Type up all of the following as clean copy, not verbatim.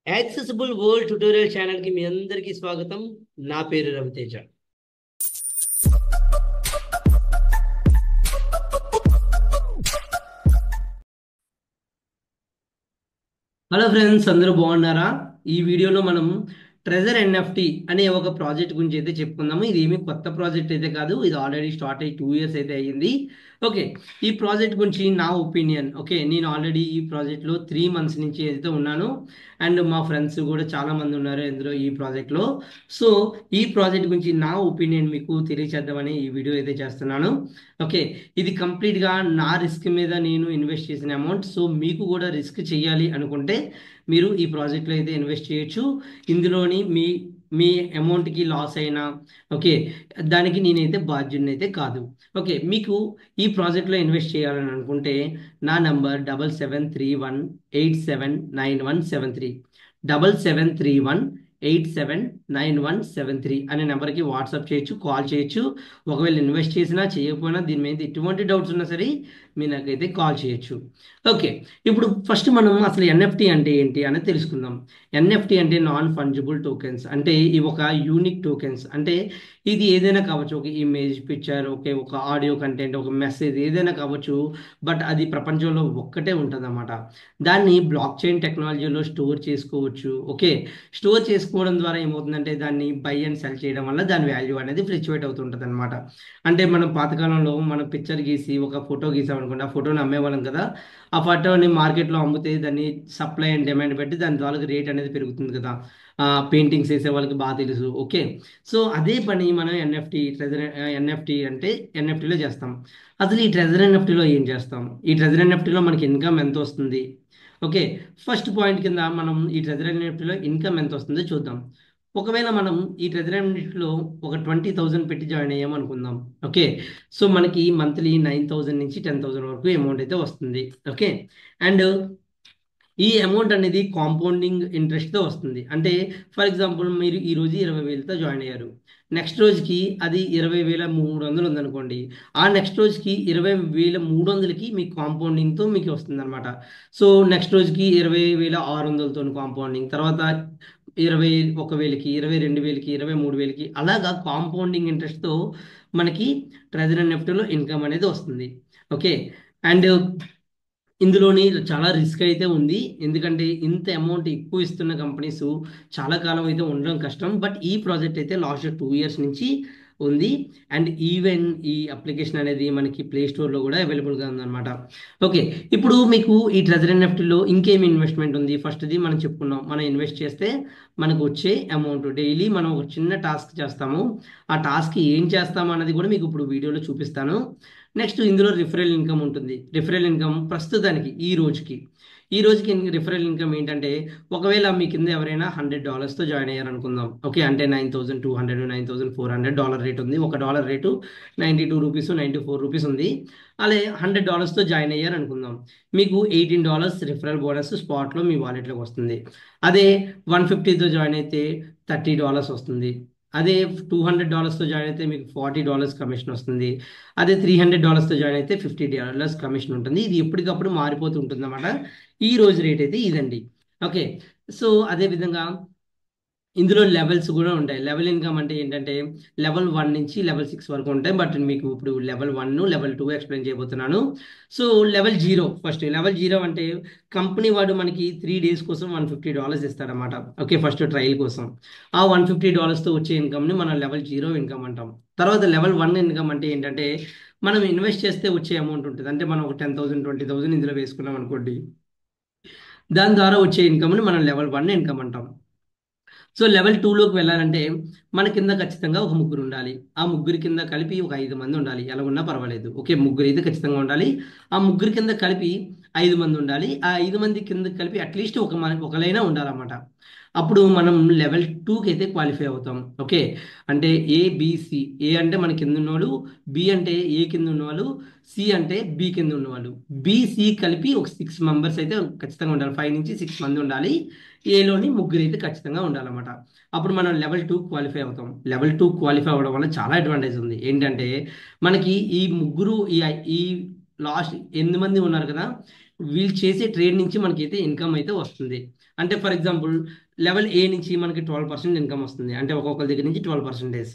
Accessible world tutorial channel కి మీ అందరికీ స్వాగతం. నా పేరు రవితేజ. హలో ఫ్రెండ్స్, అందరూ బాగున్నారా? ఈ వీడియోలో మనం ట్రెజర్ ఎన్ఎఫ్టి అనే ఒక ప్రాజెక్ట్ గురించి అయితే చెప్పుకుందాము. ఇది ఏమి కొత్త ప్రాజెక్ట్ అయితే కాదు, ఇది ఆల్రెడీ స్టార్ట్ అయ్యి 2 years అయితే అయ్యింది. ఓకే, ఈ ప్రాజెక్ట్ గురించి నా ఒపీనియన్. ఓకే, నేను ఆల్రెడీ ఈ ప్రాజెక్ట్లో 3 months నుంచి అయితే ఉన్నాను, అండ్ మా ఫ్రెండ్స్ కూడా చాలా మంది ఉన్నారు ఇందులో ఈ ప్రాజెక్ట్లో. సో ఈ ప్రాజెక్ట్ గురించి నా ఒపీనియన్ మీకు తెలియచేద్దామని ఈ వీడియో అయితే చేస్తున్నాను. ఓకే, ఇది కంప్లీట్గా నా రిస్క్ మీద నేను ఇన్వెస్ట్ చేసిన అమౌంట్. సో మీకు కూడా రిస్క్ చేయాలి అనుకుంటే మీరు ఈ ప్రాజెక్ట్లో అయితే ఇన్వెస్ట్ చేయొచ్చు. ఇందులోని మీ మీ అమౌంట్కి లాస్ అయినా ఓకే, దానికి నేనైతే బాధ్యుడిని అయితే కాదు. ఓకే, మీకు ఈ ప్రాజెక్ట్లో ఇన్వెస్ట్ చేయాలని అనుకుంటే నా నంబర్ 7731879173, 7731879173 అనే నెంబర్కి వాట్సాప్ చేయొచ్చు, కాల్ చేయొచ్చు. ఒకవేళ ఇన్వెస్ట్ చేసినా చేయకపోయినా దీని మీద ఎటువంటి డౌట్స్ ఉన్నా సరే మీరు నాకైతే కాల్ చేయొచ్చు. ఓకే, ఇప్పుడు ఫస్ట్ మనం అసలు ఎన్ఎఫ్టి అంటే ఏంటి అనేది తెలుసుకుందాం. ఎన్ఎఫ్టి అంటే నాన్ ఫంజిబుల్ టోకెన్స్. అంటే ఇవి ఒక యూనిక్ టోకెన్స్. అంటే ఇది ఏదైనా కావచ్చు, ఒక ఇమేజ్, పిక్చర్, ఓకే, ఒక ఆడియో కంటెంట్, ఒక మెసేజ్, ఏదైనా కావచ్చు. బట్ అది ప్రపంచంలో ఒక్కటే ఉంటుంది అన్నమాట. దాన్ని బ్లాక్ చైన్ టెక్నాలజీలో స్టోర్ చేసుకోవచ్చు. ఓకే, స్టోర్ చేసుకోవడం ద్వారా ఏమవుతుందంటే దాన్ని బై అండ్ సెల్ చేయడం వల్ల దాని వాల్యూ అనేది ఫ్లక్చువేట్ అవుతుంటుంది అనమాట. అంటే మనం పాతకాలంలో మనం పిక్చర్ గీసి ఒక ఫోటో గీసామనుకోండి, ఆ ఫోటోని అమ్మేవాళ్ళం కదా. ఆ ఫోటోని మార్కెట్లో అమ్మితే దాన్ని సప్లై అండ్ డిమాండ్ బట్టి దాని ద్వారా రేట్ అనేది పెరుగుతుంది కదా. పెయింటింగ్స్ వేసే వాళ్ళకి బాగా తెలుసు. ఓకే, సో అదే పని మనం ఎన్ఎఫ్టి అంటే ఎన్ఎఫ్టీలో చేస్తాం. అసలు ఈ ట్రెజర్ ఎన్ఎఫ్టీలో ఏం చేస్తాం? ఈ ట్రెజర్ ఎన్ఎఫ్టీలో మనకి ఇన్కమ్ ఎంత వస్తుంది? ఓకే, ఫస్ట్ పాయింట్ కింద మనం ఈ ట్రెజర్ ఎన్ఎఫ్టీలో ఇన్కమ్ ఎంత వస్తుందో చూద్దాం. ఒకవేళ మనం ఈ ట్రెజర్ ఎన్ఎఫ్టీలో ఒక 20,000 పెట్టి జాయిన్ అయ్యాం అనుకుందాం. ఓకే, సో మనకి మంత్లీ 9,000 నుంచి 10,000 వరకు అమౌంట్ అయితే వస్తుంది. ఓకే, అండ్ ఈ అమౌంట్ అనేది కాంపౌండింగ్ ఇంట్రెస్ట్తో వస్తుంది. అంటే ఫర్ ఎగ్జాంపుల్ మీరు ఈ రోజు 20,000తో జాయిన్ అయ్యారు. నెక్స్ట్ రోజుకి అది 20,300 ఉందనుకోండి. ఆ నెక్స్ట్ రోజుకి 20,300కి మీ కాంపౌండింగ్తో మీకు వస్తుంది అనమాట. సో నెక్స్ట్ రోజుకి 20,600తో కాంపౌండింగ్, తర్వాత 21,000కి, 22,000కి, 23,000కి, అలాగా కాంపౌండింగ్ ఇంట్రెస్ట్తో మనకి ట్రెజరీ నెఫ్టీలో ఇన్కమ్ అనేది వస్తుంది. ఓకే, అండ్ ఇందులోని చాలా రిస్క్ అయితే ఉంది. ఎందుకంటే ఇంత అమౌంట్ ఎక్కువ ఇస్తున్న కంపెనీస్ చాలా కాలం అయితే ఉండడం కష్టం. బట్ ఈ ప్రాజెక్ట్ అయితే లాస్ట్ 2 years నుంచి ఉంది. అండ్ ఈవెన్ ఈ అప్లికేషన్ అనేది మనకి ప్లే స్టోర్లో కూడా అవైలబుల్గా ఉందన్నమాట. ఓకే, ఇప్పుడు మీకు ఈ ట్రెజరీ ఎన్ఎఫ్టీలో ఇంకేమి ఇన్వెస్ట్మెంట్ ఉంది? ఫస్ట్ది మనం చెప్పుకున్నాం, మనం ఇన్వెస్ట్ చేస్తే మనకు వచ్చే అమౌంట్. డైలీ మనం ఒక చిన్న టాస్క్ చేస్తాము. ఆ టాస్క్ ఏం చేస్తాము అన్నది కూడా మీకు ఇప్పుడు వీడియోలో చూపిస్తాను. నెక్స్ట్ ఇందులో రిఫరల్ ఇన్కమ్ ఉంటుంది. రిఫరల్ ఇన్కమ్ ప్రస్తుతానికి ఈ రోజుకి రిఫరల్ ఇన్కమ్ ఏంటంటే, ఒకవేళ మీ కింద ఎవరైనా $100తో జాయిన్ అయ్యారు అనుకుందాం. ఓకే, అంటే 9,200 $9,400 రేట్ ఉంది. ఒక డాలర్ రేటు 92 రూపీస్, 94 రూపీస్ ఉంది. అలాగే $100తో జాయిన్ అయ్యారు అనుకుందాం. మీకు $18 రిఫరల్ బోనస్ స్పాట్లో మీ వాలెట్లోకి వస్తుంది. అదే 150తో జాయిన్ అయితే $30 వస్తుంది. అదే $200తో జాయిన్ అయితే మీకు $40 కమిషన్ వస్తుంది. అదే $300తో జాయిన్ అయితే $50 కమిషన్ ఉంటుంది. ఇది ఎప్పటికప్పుడు మారిపోతూ ఉంటుంది అన్నమాట. ఈ రోజు రేట్ అయితే ఇదండి. ఓకే, సో అదే విధంగా ఇందులో లెవెల్స్ కూడా ఉంటాయి. లెవెల్ ఇన్కమ్ అంటే ఏంటంటే లెవెల్ 1 నుంచి లెవెల్ 6 వరకు ఉంటాయి. బట్ మీకు ఇప్పుడు లెవెల్ 1, లెవెల్ 2 ఎక్స్ప్లెయిన్ చేయబోతున్నాను. సో లెవెల్ 0, ఫస్ట్ లెవెల్ 0 అంటే కంపెనీ వాడు మనకి 3 days కోసం $150 ఇస్తాడనమాట. ఓకే, ఫస్ట్ ట్రయల్ కోసం. ఆ $150తో వచ్చే ఇన్కమ్ని మనం లెవెల్ 0 ఇన్కమ్ అంటాం. తర్వాత లెవెల్ 1 ఇన్కమ్ అంటే ఏంటంటే మనం ఇన్వెస్ట్ చేస్తే వచ్చే అమౌంట్ ఉంటుంది. అంటే మనం ఒక 10,000, 20,000 ఇందులో వేసుకున్నాం అనుకోండి, దాని ద్వారా వచ్చే ఇన్కమ్ని మనం లెవెల్ 1 ఇన్కమ్ అంటాం. సో లెవెల్ 2లోకి వెళ్ళాలంటే మన కింద ఖచ్చితంగా ఒక ముగ్గురు ఉండాలి. ఆ ముగ్గురి కింద కలిపి ఒక 5 మంది ఉండాలి. ఎలా ఉన్నా పర్వాలేదు. ఓకే, ముగ్గురు అయితే ఖచ్చితంగా ఉండాలి. ఆ ముగ్గురి కింద కలిపి 5 మంది ఉండాలి. ఆ 5 మంది కింద కలిపి అట్లీస్ట్ ఒకలైనా ఉండాలన్నమాట. అప్పుడు మనం లెవెల్ 2కి అయితే క్వాలిఫై అవుతాం. ఓకే, అంటే ఏబిసి. ఏ అంటే మన కింద ఉన్నవాళ్ళు, బి అంటే ఏ కింద ఉన్నవాళ్ళు, సి అంటే బి కింద ఉన్నవాళ్ళు. బిసి కలిపి ఒక 6 members అయితే ఖచ్చితంగా ఉండాలి. 5 నుంచి 6 మంది ఉండాలి. ఏలోని ముగ్గురు అయితే ఖచ్చితంగా ఉండాలన్నమాట. అప్పుడు మనం లెవెల్ 2 క్వాలిఫై అవుతాం. లెవెల్ 2 క్వాలిఫై అవ్వడం వల్ల చాలా అడ్వాంటేజ్ ఉంది. ఏంటంటే మనకి ఈ ముగ్గురు ఈ లాస్ట్ 8 మంది ఉన్నారు కదా, వీళ్ళు చేసే ట్రేడ్ నుంచి మనకైతే ఇన్కమ్ అయితే వస్తుంది. అంటే ఫర్ ఎగ్జాంపుల్ లెవెల్ ఏ నుంచి మనకి 12% ఇన్కమ్ వస్తుంది, అంటే ఒక్కొక్కరి దగ్గర నుంచి 12%.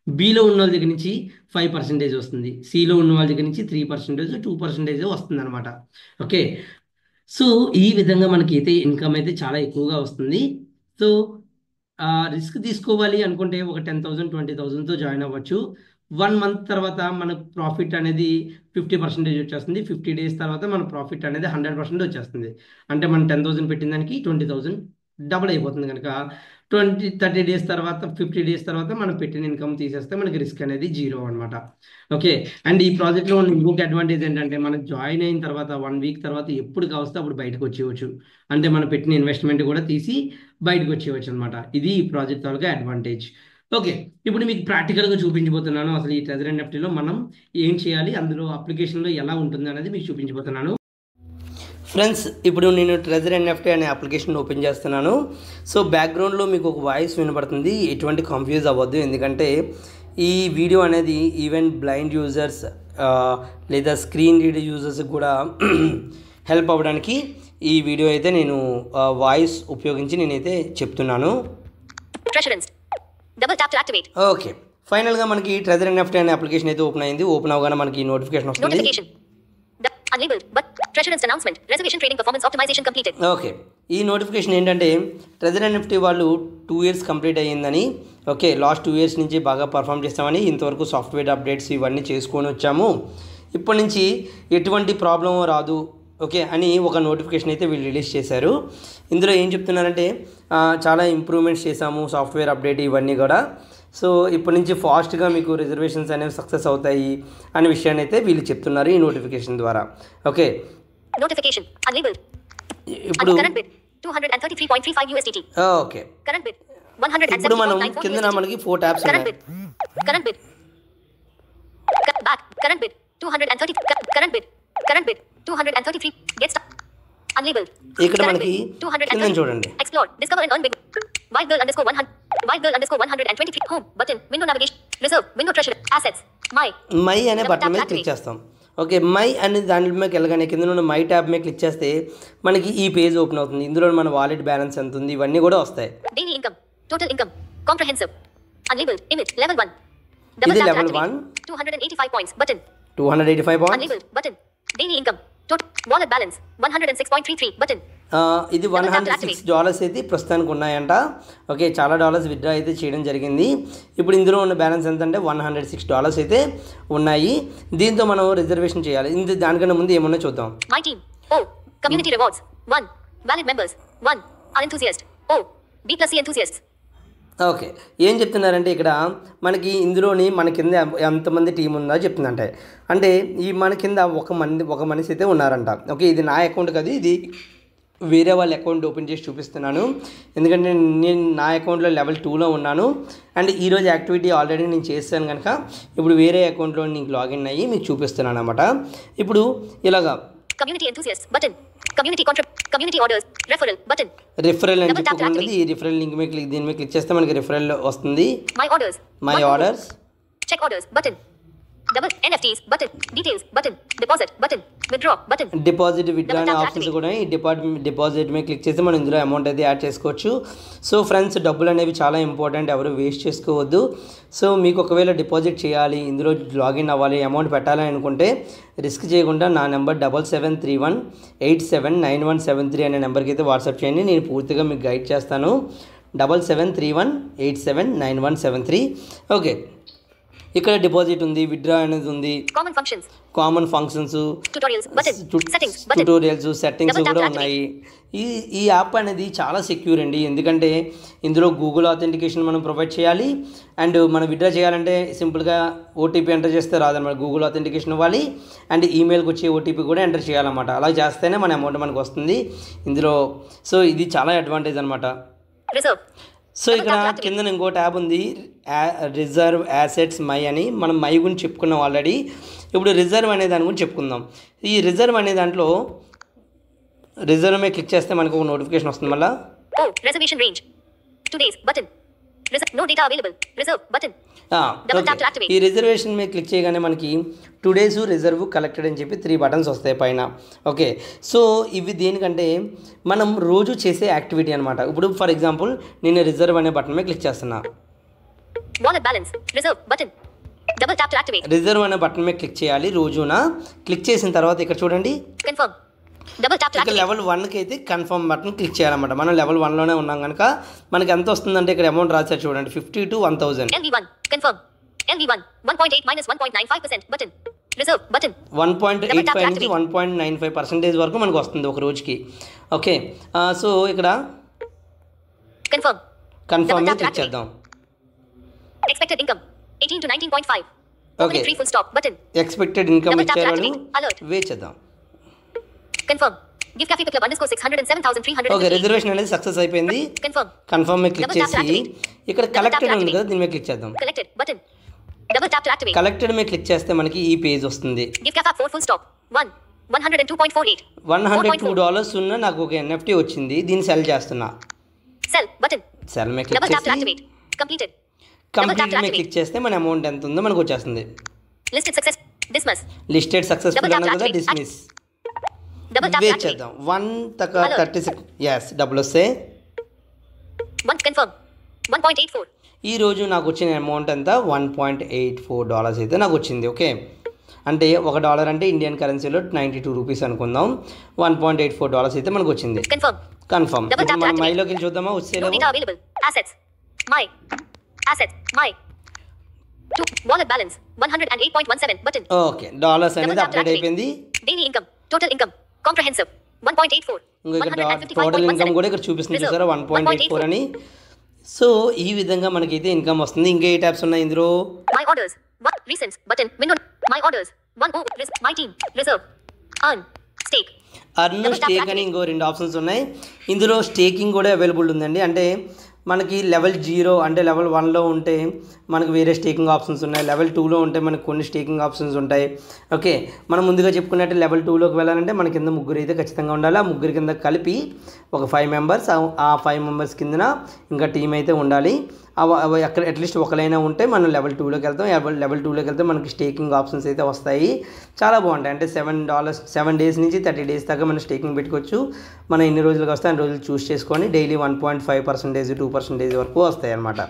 బిలో ఉన్న వాళ్ళ దగ్గర నుంచి 5% వస్తుంది, సిలో ఉన్న వాళ్ళ దగ్గర నుంచి 3%, 2% వస్తుంది అనమాట. ఓకే, సో ఈ విధంగా మనకి అయితే ఇన్కమ్ అయితే చాలా ఎక్కువగా వస్తుంది. సో రిస్క్ తీసుకోవాలి అనుకుంటే ఒక 10,000 20,000తో జాయిన్ అవ్వచ్చు. 1 మంత్ తర్వాత మన ప్రాఫిట్ అనేది 50% వచ్చేస్తుంది. 50 డేస్ తర్వాత మన ప్రాఫిట్ అనేది 100% వచ్చేస్తుంది. అంటే మనం 10,000 పెట్టిన దానికి 20,000 డబుల్ అయిపోతుంది కనుక 30 డేస్ తర్వాత 50 డేస్ తర్వాత మనం పెట్టిన ఇన్కమ్ తీసేస్తే మనకి రిస్క్ అనేది జీరో అనమాట. ఓకే, అండ్ ఈ ప్రాజెక్ట్లో ఉన్న ఇంకొక అడ్వాంటేజ్ ఏంటంటే మనం జాయిన్ అయిన తర్వాత 1 వీక్ తర్వాత ఎప్పుడు కావస్తే అప్పుడు బయటకు వచ్చేయవచ్చు. అంటే మనం పెట్టిన ఇన్వెస్ట్మెంట్ కూడా తీసి బయటకు వచ్చేయవచ్చు అనమాట. ఇది ఈ ప్రాజెక్ట్ తాలూకా అడ్వాంటేజ్. ఓకే, ఇప్పుడు మీకు ప్రాక్టికల్గా చూపించబోతున్నాను అసలు ఈ ట్రెజర్ ఎన్ఎఫ్టీలో మనం ఏం చేయాలి, అందులో అప్లికేషన్లో ఎలా ఉంటుంది అనేది మీకు చూపించబోతున్నాను. ఫ్రెండ్స్, ఇప్పుడు నేను ట్రెజర్ ఎన్ఎఫ్టీ అనే అప్లికేషన్ ఓపెన్ చేస్తున్నాను. సో బ్యాక్గ్రౌండ్లో మీకు ఒక వాయిస్ వినపడుతుంది, ఎటువంటి కన్ఫ్యూజ్ అవ్వద్దు, ఎందుకంటే ఈ వీడియో అనేది ఈవెన్ బ్లైండ్ యూజర్స్ లేదా స్క్రీన్ రీడ్ యూజర్స్కి కూడా హెల్ప్ అవ్వడానికి ఈ వీడియో అయితే నేను వాయిస్ ఉపయోగించి నేనైతే చెప్తున్నాను. ఓకే, ఫైనల్గా మనకి ట్రెజర్ ఎన్ఎఫ్టీ అనే అప్లికేషన్ అయితే ఓపెన్ అయింది. ఓపెన్ అవగానే మనకి నోటిఫికేషన్ వస్తుంది. ఓకే, ఈ నోటిఫికేషన్ ఏంటంటే ట్రెజర్ ఎన్ఎఫ్టీ వాళ్ళు 2 years కంప్లీట్ అయ్యిందని, ఓకే, లాస్ట్ 2 years నుంచి బాగా పర్ఫామ్ చేస్తామని, ఇంతవరకు సాఫ్ట్వేర్ అప్డేట్స్ ఇవన్నీ చేసుకొని వచ్చాము, ఇప్పటి నుంచి ఎటువంటి ప్రాబ్లం రాదు, ఓకే అని ఒక నోటిఫికేషన్ అయితే వీళ్ళు రిలీజ్ చేశారు. ఇందులో ఏం చెప్తున్నారంటే చాలా ఇంప్రూవ్మెంట్స్ చేశాము, సాఫ్ట్వేర్ అప్డేట్ ఇవన్నీ కూడా. సో ఇప్పటి నుంచి ఫాస్ట్గా మీకు రిజర్వేషన్స్ అనేవి సక్సెస్ అవుతాయి అనే విషయాన్ని అయితే వీళ్ళు చెప్తున్నారు ఈ నోటిఫికేషన్ ద్వారా. ఓకే, ఇప్పుడు ఓకే, ఇప్పుడు మనం కింద మనకి 4 tabs ఉన్నాయి. ఇక్కడ మనకి కింద చూడండి, మై అనే బటన్ మీద క్లిక్ చేస్తాం. ఓకే, మై అనే దాని మీద వెళ్ళగానే కింద ఉన్న మై ట్యాబ్ మీద క్లిక్ చేస్తే మనకి ఈ పేజ్ ఓపెన్ అవుతుంది. ఇందులో మన వాలెట్ బ్యాలెన్స్ ఎంత ఉంది ఇవన్నీ కూడా వస్తాయి. ఇది లెవెల్ 1, 285 పాయింట్స్, 106.33 ఇది $106 అయితే ప్రస్తుతానికి ఉన్నాయంట. ఓకే, చాలా డాలర్స్ విత్డ్రా అయితే చేయడం జరిగింది. ఇప్పుడు ఇందులో ఉన్న బ్యాలెన్స్ ఎంత అంటే $106 అయితే ఉన్నాయి. దీంతో మనం రిజర్వేషన్ చేయాలి. దానికన్నా ముందు ఏమన్నా చూద్దాం. మై టీమ్, ఓ community rewards 1 valid members 1 are enthusiast, ఓ B+C ఎంతూసియాస్ట్స్. ఓకే, ఏం చెప్తున్నారంటే ఇక్కడ మనకి ఇందులోని మన కింద ఎంతమంది టీం ఉందో చెప్తుందంటే, అంటే ఈ మన కింద ఒక మనిషి అయితే ఉన్నారంట. ఓకే, ఇది నా అకౌంట్ కాదు, ఇది వేరే వాళ్ళ అకౌంట్ ఓపెన్ చేసి చూపిస్తున్నాను, ఎందుకంటే నేను నా అకౌంట్లో లెవెల్ 2లో ఉన్నాను. అండ్ ఈరోజు యాక్టివిటీ ఆల్రెడీ నేను చేస్తాను కనుక ఇప్పుడు వేరే అకౌంట్లో నీకు లాగిన్ అయ్యి మీకు చూపిస్తున్నాను అనమాట. ఇప్పుడు ఇలాగా community enthusiast button, community orders, referral button, referral అని చెప్పుకున్నది. ఈ రెఫరల్ లింక్ మీద దీని మీద క్లిక్ చేస్తే మనకి రెఫరల్ వస్తుంది. My orders, check orders button, double NFTs button, details button, deposit button, withdraw button, deposit withdraw అనే ఆప్షన్స్ కూడా ఈ డిపాజిట్ మీద క్లిక్ చేస్తే మనం ఇందులో అమౌంట్ అయితే యాడ్ చేసుకోవచ్చు. సో ఫ్రెండ్స్, డబ్బులు అనేవి చాలా ఇంపార్టెంట్, ఎవరు వేస్ట్ చేసుకోవద్దు. సో మీకు ఒకవేళ డిపాజిట్ చేయాలి, ఇందులో లాగిన్ అవ్వాలి, అమౌంట్ పెట్టాలి అనుకుంటే రిస్క్ చేయకుండా నా నెంబర్ 7731879173 అనే నెంబర్కి అయితే వాట్సాప్ చేయండి. నేను పూర్తిగా మీకు గైడ్ చేస్తాను. 7731879173. ఓకే, ఇక్కడ డిపాజిట్ ఉంది, విత్డ్రా అనేది ఉంది, కామన్ ఫంక్షన్స్, ట్యూటోరియల్స్, సెట్టింగ్స్ కూడా ఉన్నాయి. ఈ యాప్ అనేది చాలా సెక్యూర్ అండి, ఎందుకంటే ఇందులో గూగుల్ ఆథెంటికేషన్ మనం ప్రొవైడ్ చేయాలి. అండ్ మనం విత్డ్రా చేయాలంటే సింపుల్గా ఓటీపీ ఎంటర్ చేస్తే రాదన్నమాట, గూగుల్ ఆథెంటికేషన్ ఇవ్వాలి. అండ్ ఈమెయిల్కి వచ్చే ఓటీపీ కూడా ఎంటర్ చేయాలన్నమాట. అలా చేస్తేనే మన అమౌంట్ మనకు వస్తుంది ఇందులో. సో ఇది చాలా అడ్వాంటేజ్ అనమాట. సో ఇక్కడ కింద ఇంకో ట్యాబ్ ఉంది, రిజర్వ్ యాసెట్స్ మై అని. మనం మై గురించి చెప్పుకున్నాం ఆల్రెడీ. ఇప్పుడు రిజర్వ్ అనే దాని గురించి చెప్పుకుందాం. ఈ రిజర్వ్ అనే దాంట్లో రిజర్వ్ మీద క్లిక్ చేస్తే మనకు ఒక నోటిఫికేషన్ వస్తుంది. మళ్ళీ reservation range 2 days button, No data available. Reserve button. Double tap to activate. ఈ రిజర్వేషన్ మీద క్లిక్ చేయగానే మనకి టుడేస్ రిజర్వ్ కలెక్టెడ్ అని చెప్పి 3 బటన్స్ వస్తాయి పైన. ఓకే, సో ఇవి దేనికంటే మనం రోజు చేసే యాక్టివిటీ అనమాట. ఇప్పుడు ఫర్ ఎగ్జాంపుల్ నేను రిజర్వ్ అనే బటన్ మీద క్లిక్ చేస్తున్నా. Wallet balance. Reserve button. Double tap to activate. Reserve అనే బటన్ మీద క్లిక్ చేయాలి రోజున. క్లిక్ చేసిన తర్వాత ఇక్కడ చూడండి Confirm. Double tap to ఇక్కడ activate. లెవెల్ 1కి అయితే కన్ఫర్మ్ బటన్ క్లిక్ చేయాలన్నమాట. మనం లెవెల్ 1లోనే ఉన్నాం కనుక మనకి ఎంత వస్తుందంటే ఇక్కడ అమౌంట్ రాశారు చూడండి 50 to 1000. LV1. Confirm. LV1. 1.8 minus 1.95% button. Reserve button. 1.85 నుంచి 1.95% వరకు మనకు వస్తుంది ఒక రోజుకి. ఓకే, సో ఇక్కడ Confirm. కన్ఫర్మ్ మీద క్లిక్ చేద్దాం. Expected income 18 to 19.5. Okay. 3 full stop button. Expected income Double tap to ఇచ్చారు activate. Alert. వెయిట్ చేద్దాం. Confirm. Give Cafe Club underscore 607,300. Okay, reservation అనేది సక్సెస్ అయిపోయింది. Confirm. కన్ఫర్మ్ మీద క్లిక్ Double tap to చేసి activate. ఇక్కడ Double tap collected to ఉంది కదా activate. దీని మీద క్లిక్ చేద్దాం. Collected button. Double tap to activate. Collected మీద క్లిక్ చేస్తే మనకి ఈ పేజ్ వస్తుంది. Give Cafe 4 full stop. 102.48. $102 ఉన్న నాకు ఒక NFT వచ్చింది. దీన్ని సెల్ చేస్తున్నా. Sell button. సెల్ మీద క్లిక్ Double tap to చేసి activate. Completed. కంప్లీట్ మీద క్లిక్ చేస్తే మన అమౌంట్ ఎంత ఉందో మనకు వచ్చేస్తుంది. Listed success. Dismiss. Listed successful Double tap అన్నది to కదా, activate. Dismiss. Double tap to wait activate. చేద్దాం. 1:36 ఎస్ డబ్బులు వస్తాయి. 1 confirm. 1.84. ఈ రోజు నాకు వచ్చిన అమౌంట్ ఎంత $1.84 అయితే నాకు వచ్చింది. ఓకే, అంటే $1 అంటే ఇండియన్ కరెన్సీలో 92 రూపీస్ అనుకుందాం. $1.84 అయితే మనకు వచ్చింది. Confirm. కన్ఫర్మ్. Double tap ఇప్పుడు to మనం activate. మైలోకి వెళ్ళి చూద్దామా No వచ్చేలేవు. data available. Assets. My. Assets. My. 2. Wallet balance. 108.17 button. Okay, dollars అనేది Double tap to update activate. అయిపోయింది. Daily income. Total income. Comprehensive. 1.84. ఇంకా ఇక్కడ టోటల్ ఇన్కమ్ కూడా ఇక్కడ చూపిస్తుంది చూసారా 1.84 అని. సో ఈ విధంగా మనకైతే ఇన్కమ్ వస్తుంది. ఇంకా ఏ ట్యాబ్స్ ఉన్నాయి ఇందులో? My orders. 1. Recents. Button. Window. My orders. 1. Oh. My team. Reserve. Earn. Stake. Earn stake అని ఇంకో 2 ఆప్షన్స్ ఉన్నాయి. ఇందులో స్టేకింగ్ కూడా అవైలబుల్ ఉందండి. అంటే మనకి లెవెల్ 0 అంటే లెవెల్ 1లో ఉంటే మనకు వేరే స్టేకింగ్ ఆప్షన్స్ ఉన్నాయి. లెవెల్ 2లో ఉంటే మనకు కొన్ని స్టేకింగ్ ఆప్షన్స్ ఉంటాయి. ఓకే, మనం ముందుగా చెప్పుకున్నట్టు లెవెల్ 2లోకి వెళ్ళాలంటే మన కింద ముగ్గురు అయితే ఖచ్చితంగా ఉండాలి. ఆ ముగ్గురు కింద కలిపి ఒక 5 మెంబర్స్, ఆ 5 మెంబర్స్ కిందన ఇంకా టీం అయితే ఉండాలి. అక్కడ అట్లీస్ట్ ఒకరైనా ఉంటే మనం లెవెల్ 2లోకి వెళ్తాం. లెవెల్ 2లోకి వెళ్తే మనకి స్టేకింగ్ ఆప్షన్స్ అయితే వస్తాయి. చాలా బాగుంటాయి. అంటే $7 డేస్ నుంచి 30 డేస్ దాకా మనం స్టేకింగ్ పెట్టుకోవచ్చు. మనం ఎన్ని రోజులకు వస్తే అన్ని రోజులు చూస్ చేసుకొని డైలీ 1.5%, 2% వరకు వస్తాయి అన్నమాట.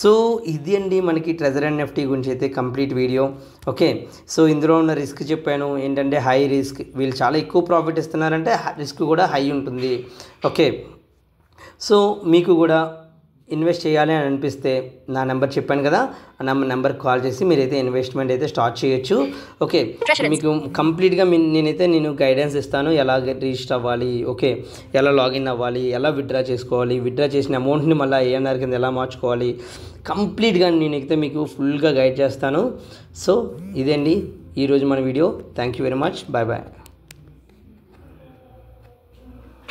సో ఇది అండి మనకి ట్రెజర్ అండ్ ఎఫ్టీ గురించి అయితే కంప్లీట్ వీడియో. ఓకే, సో ఇందులో ఉన్న రిస్క్ చెప్పాను. ఏంటంటే హై రిస్క్, వీళ్ళు చాలా ఎక్కువ ప్రాఫిట్ ఇస్తున్నారంటే రిస్క్ కూడా హై ఉంటుంది. ఓకే, సో మీకు కూడా ఇన్వెస్ట్ చేయాలి అని అనిపిస్తే నా నెంబర్ చెప్పాను కదా, ఆ నెంబర్కి కాల్ చేసి మీరైతే ఇన్వెస్ట్మెంట్ అయితే స్టార్ట్ చేయొచ్చు. ఓకే, మీకు కంప్లీట్గా నేను గైడెన్స్ ఇస్తాను. ఎలా రిజిస్టర్ అవ్వాలి, ఓకే, ఎలా లాగిన్ అవ్వాలి, ఎలా విత్డ్రా చేసుకోవాలి, విత్డ్రా చేసిన అమౌంట్ని మళ్ళీ ఏఎన్ఆర్ కింద ఎలా మార్చుకోవాలి, కంప్లీట్గా నేనైతే మీకు ఫుల్గా గైడ్ చేస్తాను. సో ఇదండి ఈరోజు మన వీడియో. Thank you very much. Bye bye.